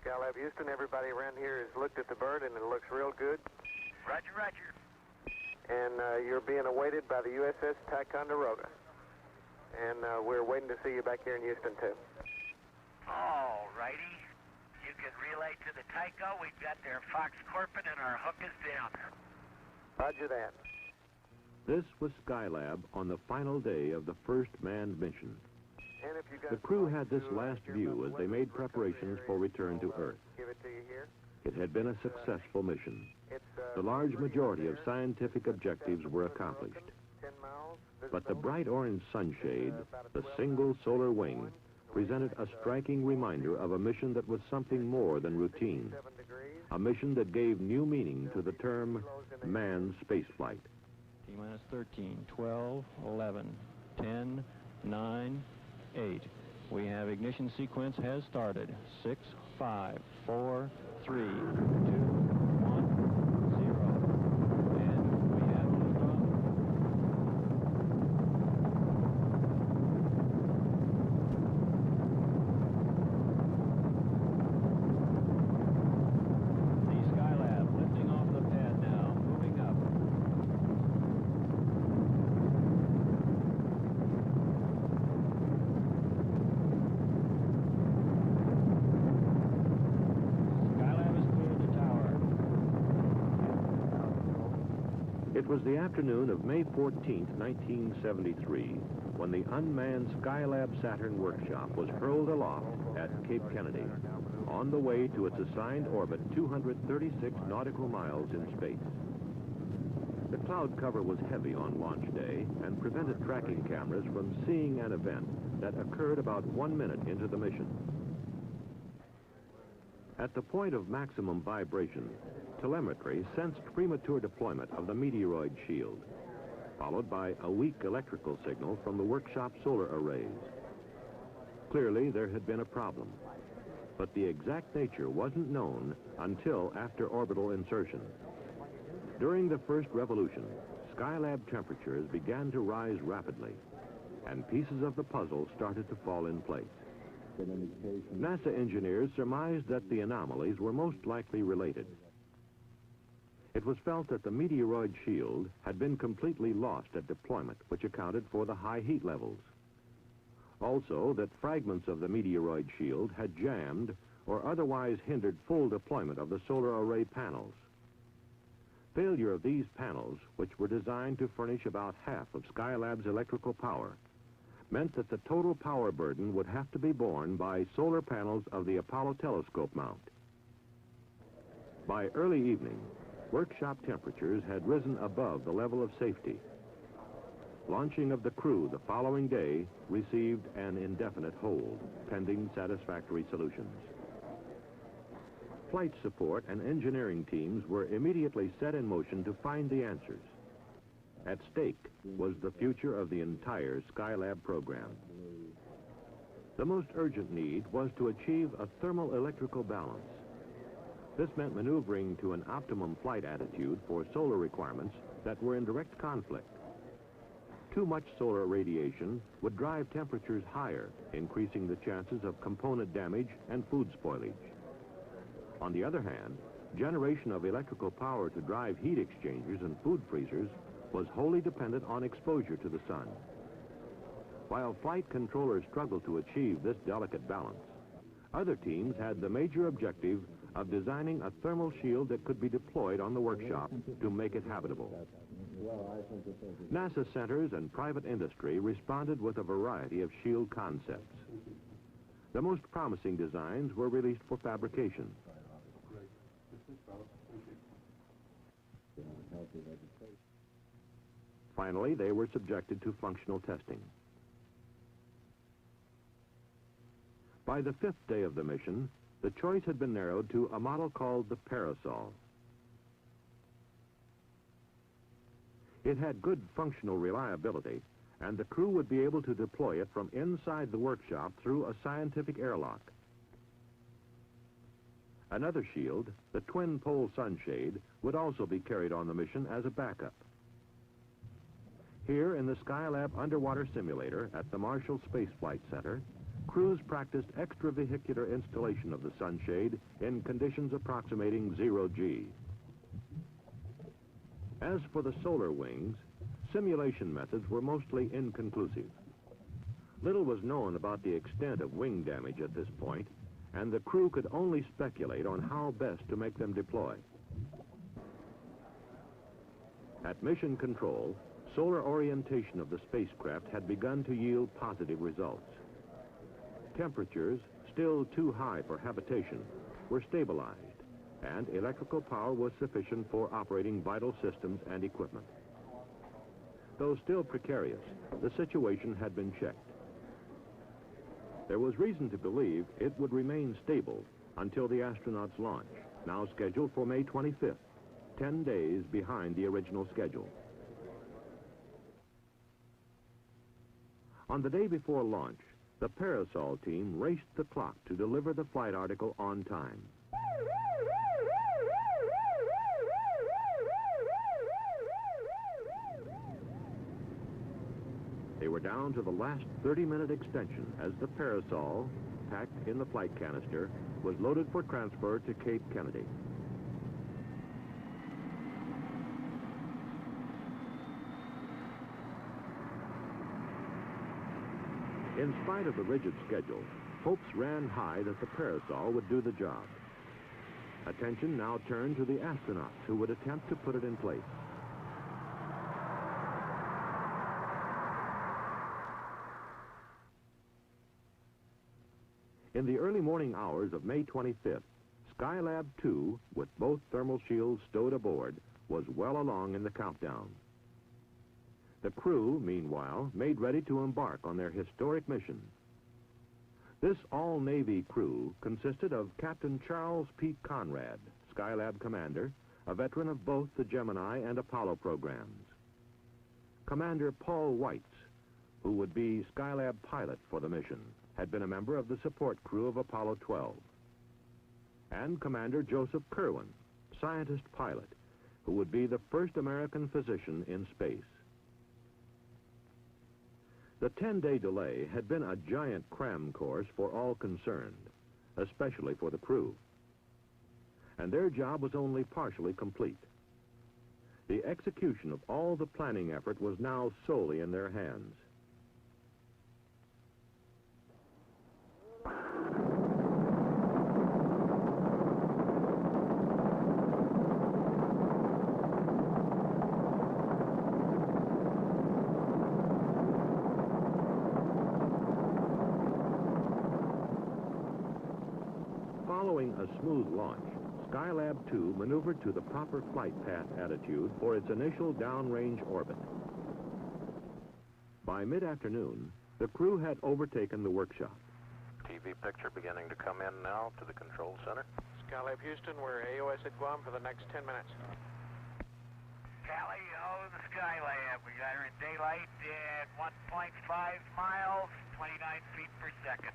Skylab Houston, everybody around here has looked at the bird and it looks real good. Roger, roger. And you're being awaited by the USS Ticonderoga. And we're waiting to see you back here in Houston, too. All righty. You can relay to the Tyco. We've got their Fox Corpin and our hook is down. Roger that. This was Skylab on the final day of the first manned mission. And if you guys The crew had this last view as they made preparations for return to Earth. Give it to you here. It had been a successful mission. It's, The large majority of scientific objectives were accomplished. 10 miles. But the bright orange sunshade, the single solar wing, presented a striking reminder of a mission that was something more than routine. A mission that gave new meaning to the term manned spaceflight. T-minus 13, 12, 11, 10, 9, 8. We have ignition sequence has started. 6, 5, 4, 3, 2, 1, 0. And we have liftoff. The Skylab lifting off the pad now, moving up. It was the afternoon of May 14th, 1973, when the unmanned Skylab Saturn workshop was hurled aloft at Cape Kennedy, on the way to its assigned orbit 236 nautical miles in space. The cloud cover was heavy on launch day and prevented tracking cameras from seeing an event that occurred about 1 minute into the mission. At the point of maximum vibration, telemetry sensed premature deployment of the meteoroid shield, followed by a weak electrical signal from the workshop solar arrays. Clearly, there had been a problem, but the exact nature wasn't known until after orbital insertion. During the first revolution, Skylab temperatures began to rise rapidly, and pieces of the puzzle started to fall in place. NASA engineers surmised that the anomalies were most likely related. It was felt that the meteoroid shield had been completely lost at deployment, which accounted for the high heat levels. Also, that fragments of the meteoroid shield had jammed or otherwise hindered full deployment of the solar array panels. Failure of these panels, which were designed to furnish about half of Skylab's electrical power, meant that the total power burden would have to be borne by solar panels of the Apollo telescope mount. By early evening, workshop temperatures had risen above the level of safety. Launching of the crew the following day received an indefinite hold, pending satisfactory solutions. Flight support and engineering teams were immediately set in motion to find the answers. At stake was the future of the entire Skylab program. The most urgent need was to achieve a thermal-electrical balance. This meant maneuvering to an optimum flight attitude for solar requirements that were in direct conflict. Too much solar radiation would drive temperatures higher, increasing the chances of component damage and food spoilage. On the other hand, generation of electrical power to drive heat exchangers and food freezers was wholly dependent on exposure to the sun. While flight controllers struggled to achieve this delicate balance, other teams had the major objective of designing a thermal shield that could be deployed on the workshop to make it habitable. NASA centers and private industry responded with a variety of shield concepts. The most promising designs were released for fabrication. Finally, they were subjected to functional testing. By the 5th day of the mission, the choice had been narrowed to a model called the Parasol. It had good functional reliability, and the crew would be able to deploy it from inside the workshop through a scientific airlock. Another shield, the twin-pole sunshade, would also be carried on the mission as a backup. Here in the Skylab underwater simulator at the Marshall Space Flight Center, crews practiced extravehicular installation of the sunshade in conditions approximating 0G. As for the solar wings, simulation methods were mostly inconclusive. Little was known about the extent of wing damage at this point, and the crew could only speculate on how best to make them deploy. At mission control, solar orientation of the spacecraft had begun to yield positive results. Temperatures, still too high for habitation, were stabilized, and electrical power was sufficient for operating vital systems and equipment. Though still precarious, the situation had been checked. There was reason to believe it would remain stable until the astronauts' launch, now scheduled for May 25th, 10 days behind the original schedule. On the day before launch, the Parasol team raced the clock to deliver the flight article on time. They were down to the last 30-minute extension as the Parasol, packed in the flight canister, was loaded for transfer to Cape Kennedy. In spite of the rigid schedule, hopes ran high that the Parasol would do the job. Attention now turned to the astronauts who would attempt to put it in place. In the early morning hours of May 25th, Skylab 2, with both thermal shields stowed aboard, was well along in the countdown. The crew, meanwhile, made ready to embark on their historic mission. This all-Navy crew consisted of Captain Charles P. Conrad, Skylab commander, a veteran of both the Gemini and Apollo programs. Commander Paul Weitz, who would be Skylab pilot for the mission, had been a member of the support crew of Apollo 12. And Commander Joseph Kerwin, scientist pilot, who would be the first American physician in space. The 10-day delay had been a giant cram course for all concerned, especially for the crew. And their job was only partially complete. The execution of all the planning effort was now solely in their hands. Following a smooth launch, Skylab 2 maneuvered to the proper flight path attitude for its initial downrange orbit. By mid-afternoon, the crew had overtaken the workshop. TV picture beginning to come in now to the control center. Skylab Houston, we're AOS at Guam for the next 10 minutes. Tally, the Skylab. We got her in daylight at 1.5 miles, 29 feet per second.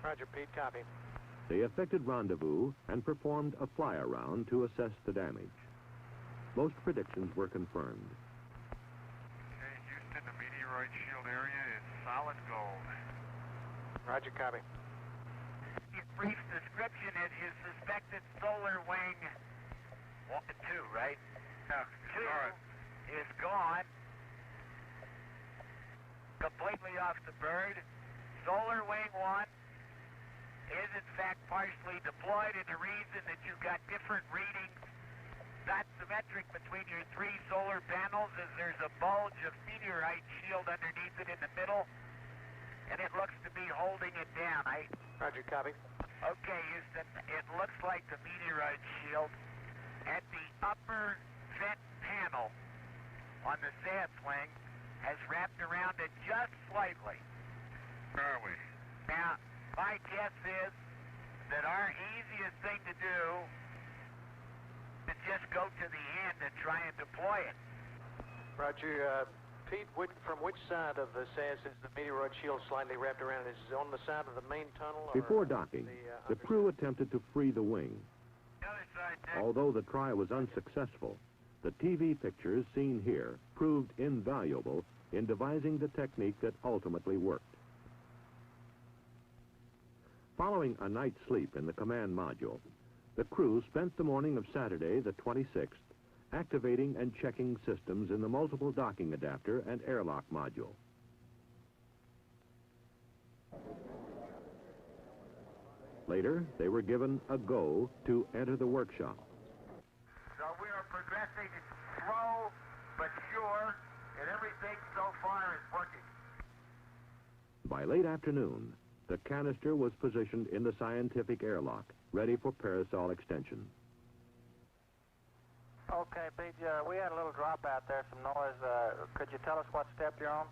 Roger, Pete, copy. They effected rendezvous and performed a fly-around to assess the damage. Most predictions were confirmed. Okay, Houston, the meteoroid shield area is solid gold. Roger, copy. In brief description, it is suspected solar wing 1 and 2, right? Yeah, 2 is gone. Completely off the bird. Solar wing 1 is in fact partially deployed, and the reason that you've got different readings not symmetric between your 3 solar panels is there's a bulge of meteorite shield underneath it in the middle, and it looks to be holding it down. Roger, copy. Okay, Houston, it looks like the meteorite shield at the upper vent panel on the SAS wing has wrapped around it just slightly. Where are we? Now, my guess is that our easiest thing to do is just go to the end and try and deploy it. Roger, Pete, from which side of the SAS is the meteoroid shield slightly wrapped around? Is it on the side of the main tunnel? Before docking, the crew attempted to free the wing. The other side, Nick. Although the try was unsuccessful, the TV pictures seen here proved invaluable. in devising the technique that ultimately worked. Following a night's sleep in the command module, the crew spent the morning of Saturday, the 26th, activating and checking systems in the multiple docking adapter and airlock module. Later, they were given a go to enter the workshop. So we are progressing slow but sure, and everything so far is working. By late afternoon, the canister was positioned in the scientific airlock, ready for parasol extension. Okay, Pete, we had a little drop out there, some noise. Could you tell us what step you're on?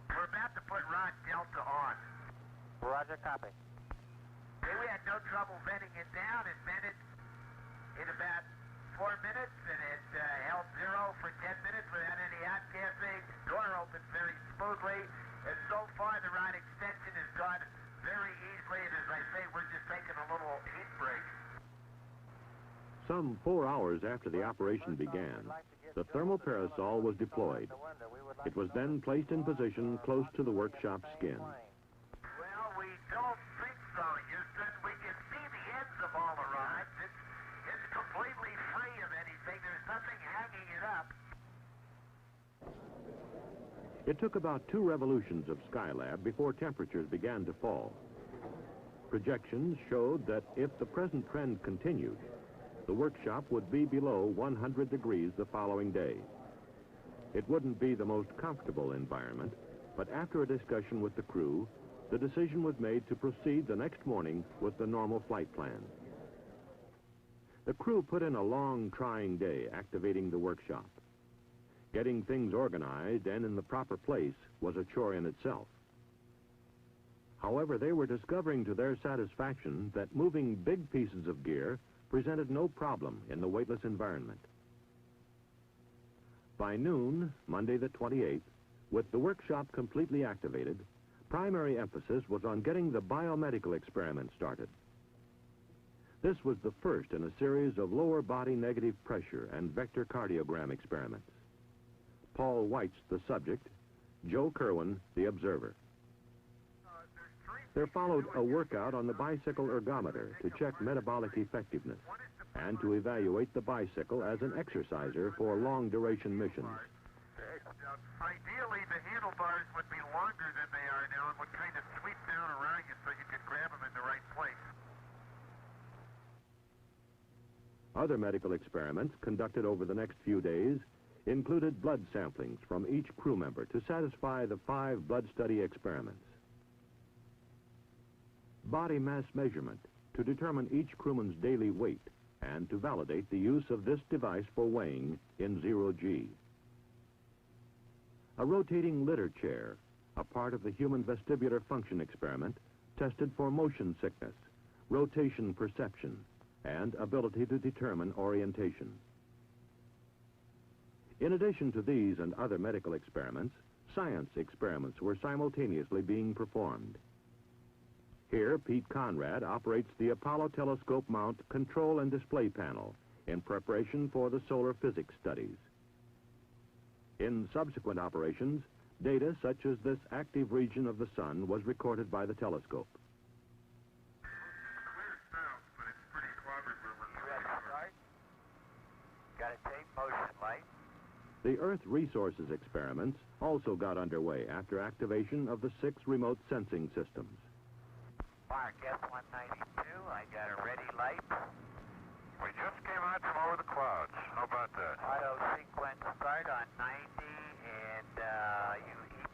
We're about to put rod delta on. Roger, copy. Okay, we had no trouble venting it down. It vented in about 4 minutes, and it held 0 for 10 minutes without any outgassing. Door opened very smoothly, and so far the rod extension has gone very easily, and as I say, we're just taking a little heat break. Some 4 hours after the operation began, the thermal parasol was deployed. It was then placed in position close to the workshop skin. Well, we don't think so, Houston. We can see the ends of all the rods. It's completely free of anything. There's nothing hanging it up. It took about 2 revolutions of Skylab before temperatures began to fall. Projections showed that if the present trend continued, the workshop would be below 100 degrees the following day. It wouldn't be the most comfortable environment, but after a discussion with the crew, the decision was made to proceed the next morning with the normal flight plan. The crew put in a long, trying day activating the workshop. Getting things organized and in the proper place was a chore in itself. However, they were discovering to their satisfaction that moving big pieces of gear presented no problem in the weightless environment. By noon, Monday the 28th, with the workshop completely activated, primary emphasis was on getting the biomedical experiment started. This was the first in a series of lower body negative pressure and vector cardiogram experiments. Paul White's the subject, Joe Kerwin the observer. There followed a workout on the bicycle ergometer to check metabolic effectiveness and to evaluate the bicycle as an exerciser for long-duration missions. Ideally, the handlebars would be longer than they are now and would kind of sweep down around you so you could grab them in the right place. Other medical experiments conducted over the next few days included blood samplings from each crew member to satisfy the 5 blood study experiments. Body mass measurement to determine each crewman's daily weight and to validate the use of this device for weighing in 0G. A rotating litter chair, a part of the human vestibular function experiment, tested for motion sickness, rotation perception, and ability to determine orientation. In addition to these and other medical experiments, science experiments were simultaneously being performed. Here, Pete Conrad operates the Apollo telescope mount control and display panel in preparation for the solar physics studies. In subsequent operations, data such as this active region of the sun was recorded by the telescope. Clear sound, but it's pretty clobbered where we're Start. Got a tape motion light. The Earth resources experiments also got underway after activation of the 6 remote sensing systems. Mark, S-192, I got a ready light. We just came out from over the clouds. How about that? Auto sequence start on 90 and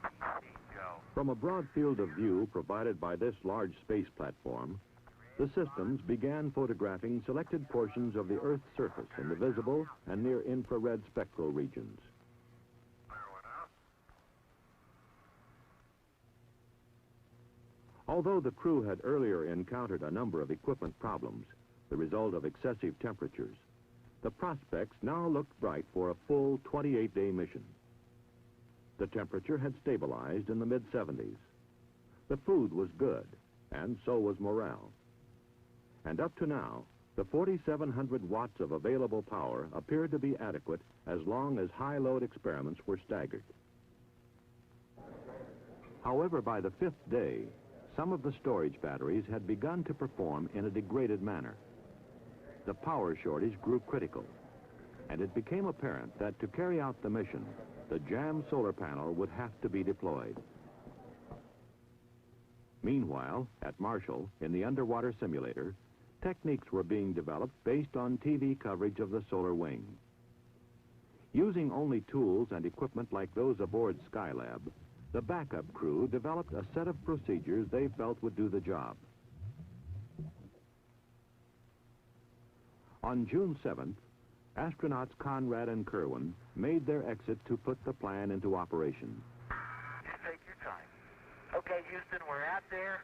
ETC, Joe. From a broad field of view provided by this large space platform, the systems began photographing selected portions of the Earth's surface in the visible and near-infrared spectral regions. Although the crew had earlier encountered a number of equipment problems, the result of excessive temperatures, the prospects now looked bright for a full 28-day mission. The temperature had stabilized in the mid-70s. The food was good, and so was morale. And up to now, the 4,700 watts of available power appeared to be adequate as long as high-load experiments were staggered. However, by the 5th day, some of the storage batteries had begun to perform in a degraded manner. The power shortage grew critical, and it became apparent that to carry out the mission, the jammed solar panel would have to be deployed. Meanwhile, at Marshall, in the underwater simulator, techniques were being developed based on TV coverage of the solar wing. Using only tools and equipment like those aboard Skylab, the backup crew developed a set of procedures they felt would do the job. On June 7th, astronauts Conrad and Kerwin made their exit to put the plan into operation. Just take your time. Okay, Houston, we're out there.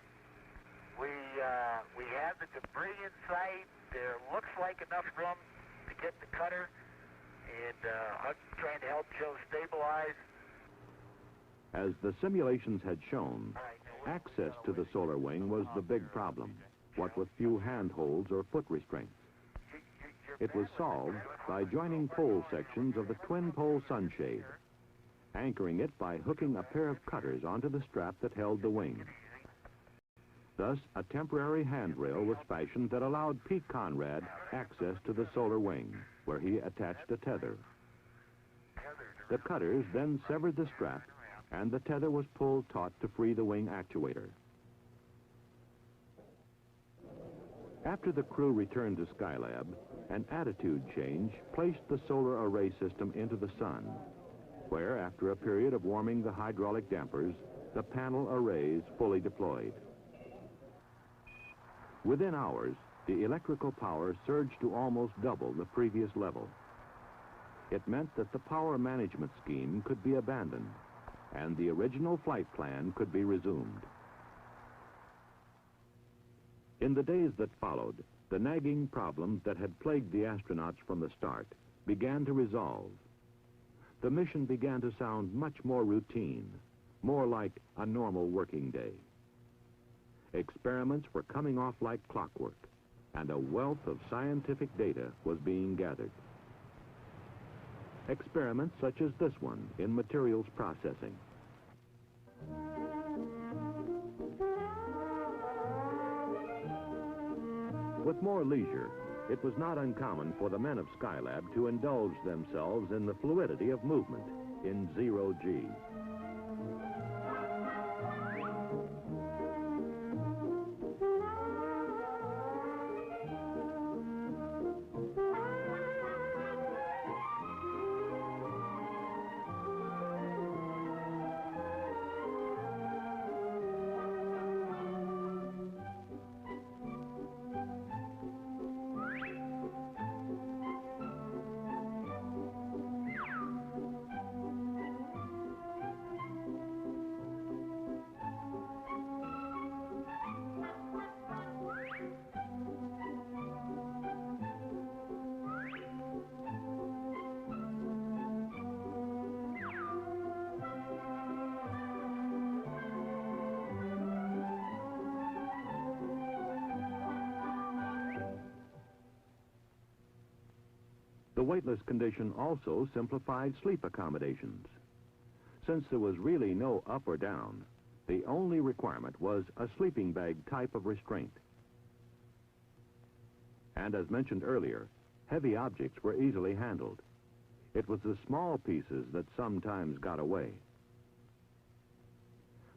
We have the debris in sight. There looks like enough room to get the cutter, and I'm trying to help Joe stabilize. As the simulations had shown, access to the solar wing was the big problem, what with few handholds or foot restraints. It was solved by joining pole sections of the twin-pole sunshade, anchoring it by hooking a pair of cutters onto the strap that held the wing. Thus, a temporary handrail was fashioned that allowed Pete Conrad access to the solar wing, where he attached a tether. The cutters then severed the strap, and the tether was pulled taut to free the wing actuator. After the crew returned to Skylab, an attitude change placed the solar array system into the sun, where, after a period of warming the hydraulic dampers, the panel arrays fully deployed. Within hours, the electrical power surged to almost double the previous level. It meant that the power management scheme could be abandoned, and the original flight plan could be resumed. In the days that followed, the nagging problems that had plagued the astronauts from the start began to resolve. The mission began to sound much more routine, more like a normal working day. Experiments were coming off like clockwork, and a wealth of scientific data was being gathered. Experiments such as this one in materials processing. With more leisure, it was not uncommon for the men of Skylab to indulge themselves in the fluidity of movement in zero-G. The weightless condition also simplified sleep accommodations. Since there was really no up or down, the only requirement was a sleeping bag type of restraint. And as mentioned earlier, heavy objects were easily handled. It was the small pieces that sometimes got away.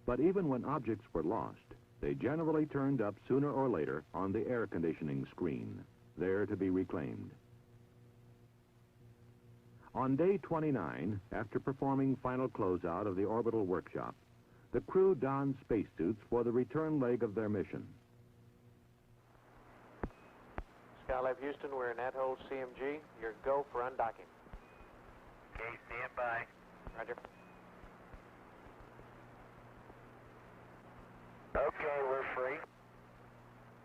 But even when objects were lost, they generally turned up sooner or later on the air conditioning screen, there to be reclaimed. On day 29, after performing final closeout of the orbital workshop, the crew donned spacesuits for the return leg of their mission. Skylab Houston, we're in at-hold CMG. You're go for undocking. Okay, stand by. Roger. Okay, we're free.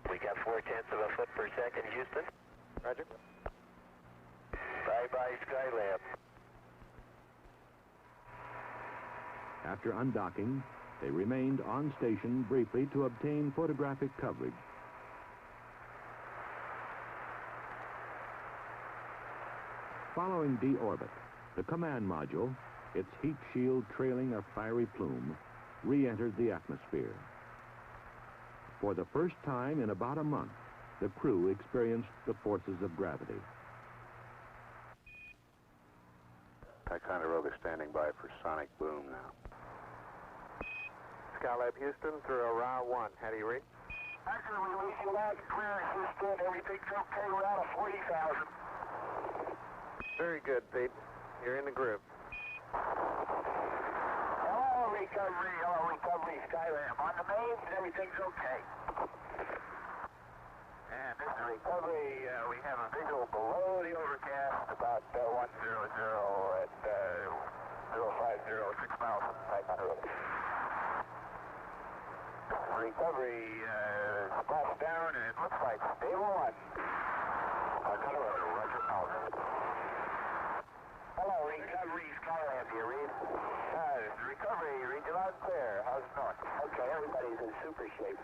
We got 0.4 foot per second, Houston. Roger. Bye-bye, Skylab. After undocking, they remained on station briefly to obtain photographic coverage. Following deorbit, the command module, its heat shield trailing a fiery plume, re-entered the atmosphere. For the first time in about a month, the crew experienced the forces of gravity. Ticonderoga standing by for sonic boom now. Skylab Houston through Ra 1. How do you read? Roger, we read you loud and clear, Houston. Everything's okay. We're out of 40,000. Very good, Pete. You're in the groove. Hello, recovery, Skylab. On the mains, everything's okay. And this is recovery. We have a visual below the overcast, about 100 at 050, 6 miles from Ticonderoga. Recovery splashed down, and it looks like stable 1. Ticonderoga, roger, out. Hello, recovery, Skylab here, Reed. This is recovery, read you loud and clear. How's it going? Okay, everybody's in super shape.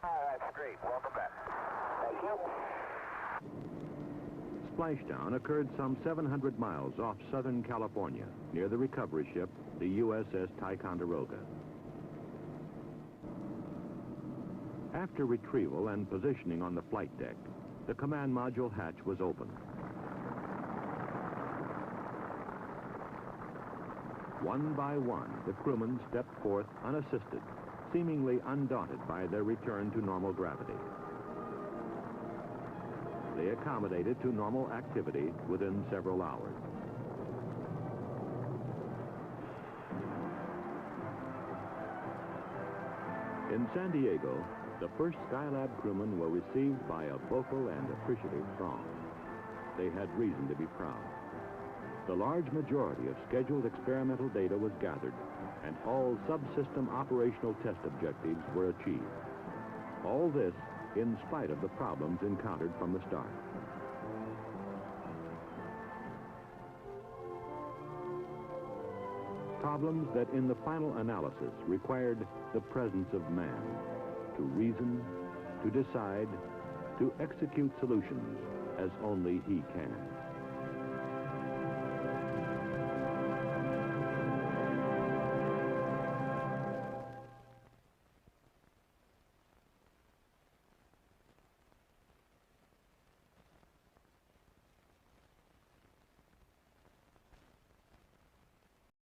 That's great. Welcome back. Thank you. Splashdown occurred some 700 miles off Southern California, near the recovery ship, the USS Ticonderoga. After retrieval and positioning on the flight deck, the command module hatch was opened. One by one, the crewmen stepped forth unassisted, seemingly undaunted by their return to normal gravity. They accommodated to normal activity within several hours. In San Diego, the first Skylab crewmen were received by a vocal and appreciative throng. They had reason to be proud. The large majority of scheduled experimental data was gathered, and all subsystem operational test objectives were achieved. All this in spite of the problems encountered from the start. Problems that in the final analysis required the presence of man to reason, to decide, to execute solutions as only he can.